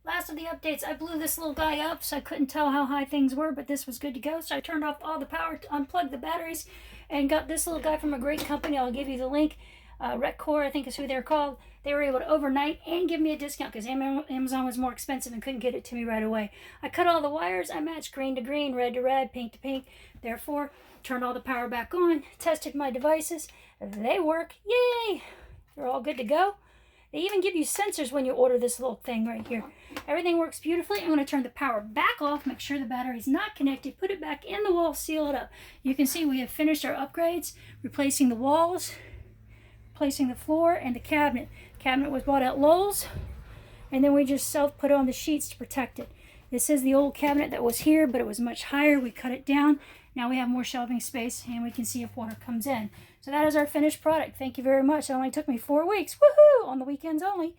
Last of the updates, I blew this little guy up, so I couldn't tell how high things were, but this was good to go. So I turned off all the power, unplugged the batteries, and got this little guy from a great company. I'll give you the link. Retcore, I think is who they're called. They were able to overnight and give me a discount because Amazon was more expensive and couldn't get it to me right away. I cut all the wires. I matched green to green, red to red, pink to pink. Therefore, turned all the power back on, tested my devices. They work. Yay! They're all good to go. They even give you sensors when you order this little thing right here. Everything works beautifully. I'm going to turn the power back off, make sure the battery's not connected, put it back in the wall, seal it up. You can see we have finished our upgrades, replacing the walls, replacing the floor, and the cabinet. The cabinet was bought at Lowe's, and then we just self-put on the sheets to protect it. This is the old cabinet that was here, but it was much higher. We cut it down. Now we have more shelving space, and we can see if water comes in. So that is our finished product. Thank you very much. It only took me 4 weeks. Woohoo! On the weekends only.